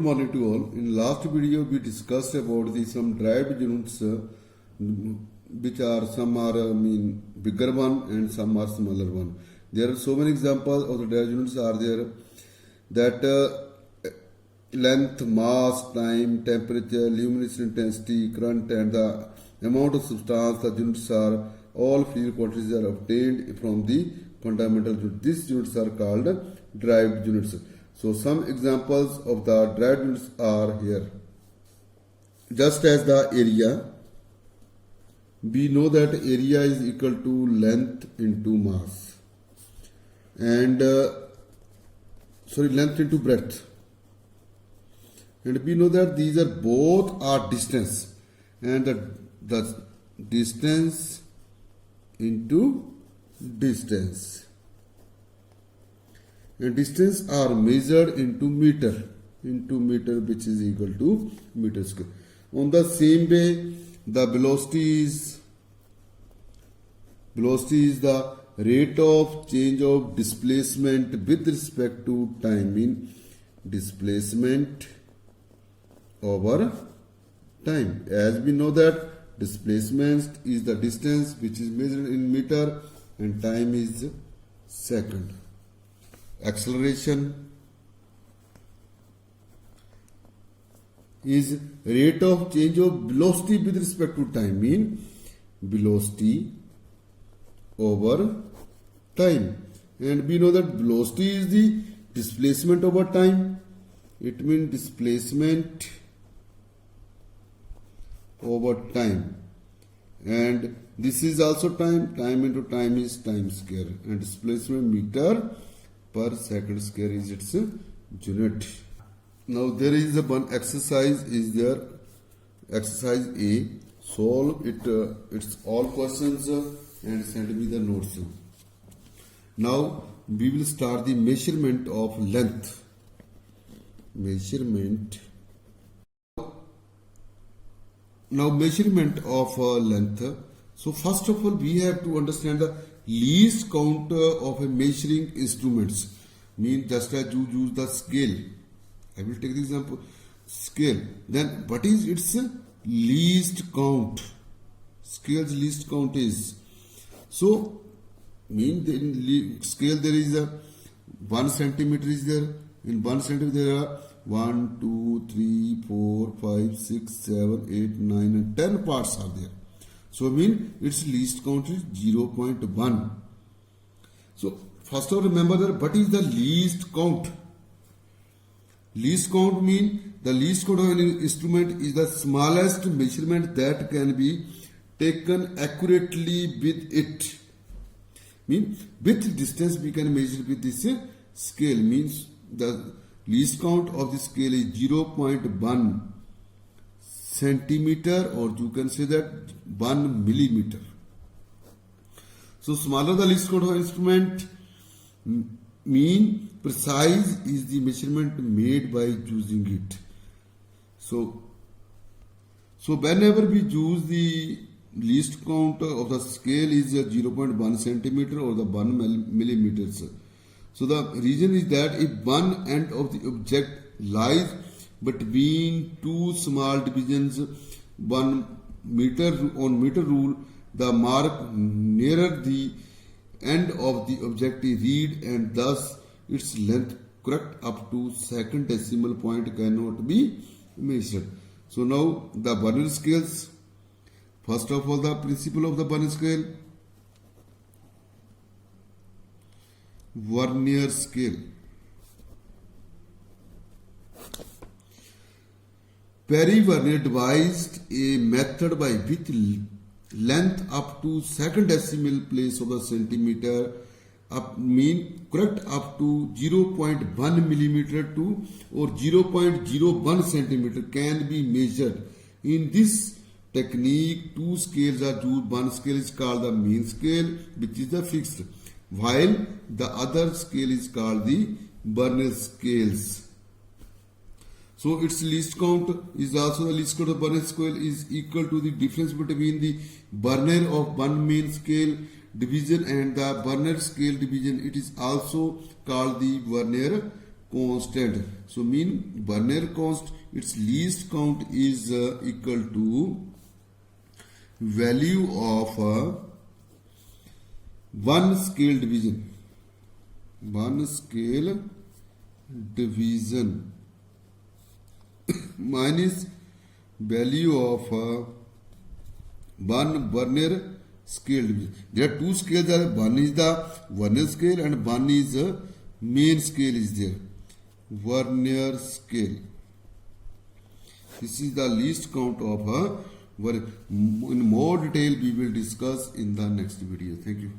morning to all. In last video we discussed about the some derived units which are some are bigger one and some are smaller one. There are so many examples of the derived units are there that length, mass, time, temperature, luminosity intensity, current and the amount of substance. The units are all field quantities are obtained from the fundamental units. These units are called derived units. So some examples of the derived units are here. Just as the area, we know that area is equal to length into mass and length into breadth, and we know that these are both are distance, and the distance into distance, and distance are measured into meter which is equal to meter square. On the same way, the velocity is the rate of change of displacement with respect to time, mean displacement over time. As we know that displacement is the distance which is measured in meter and time is second. Acceleration is rate of change of velocity with respect to time, mean velocity over time, and we know that velocity is the displacement over time. It means displacement over time, and this is also time into time is time square, and displacement meter per second square is its unit. Now there is one exercise is there, exercise A. Solve it. It's all questions and send me the notes. Now we will start the measurement of length. Measurement. Now measurement of length. So first of all, we have to understand the least count of a measuring instruments. Mean just as you use the scale. I will take the example scale. Then what is its least count? Scale's least count is, so mean in scale there is a 1 centimeter is there. In 1 centimeter there are 1, 2, 3, 4, 5, 6, 7, 8, 9 and 10 parts are there. So mean its least count is 0.1. So first of all, remember that what is the least count? Least count mean the least count of an instrument is the smallest measurement that can be taken accurately with it. Mean with distance we can measure with this scale. Means the least count of the scale is 0.1 centimeter, or you can say that 1 millimeter. So smaller the least count of instrument, mean precise is the measurement made by using it. So whenever we use the least count of the scale is 0.1 centimeter or the 1 millimeters. So the reason is that if one end of the object lies between two small divisions, 1 meter on meter rule, the mark nearer the end of the object is read, and thus its length correct up to second decimal point cannot be measured. So now the Vernier scales. First of all, the principle of the Vernier scale. Vernier scale. Perry Vernier devised a method by which length up to second decimal place of the centimeter mean correct up to 0.1 millimeter to or 0.01 centimeter can be measured. In this technique, two scales are used. One scale is called the mean scale, which is the fixed, while the other scale is called the Vernier scales. So its least count is also the least count of Vernier scale is equal to the difference between the Vernier of one mean scale division and the Vernier scale division. It is also called the Vernier constant. So mean Vernier const, its least count is equal to value of one scale division. One scale division minus value of one Vernier scale division. There are two scales. One is the Vernier scale and one is main scale is there. Vernier scale. This is the least count of in more detail we will discuss in the next video. Thank you.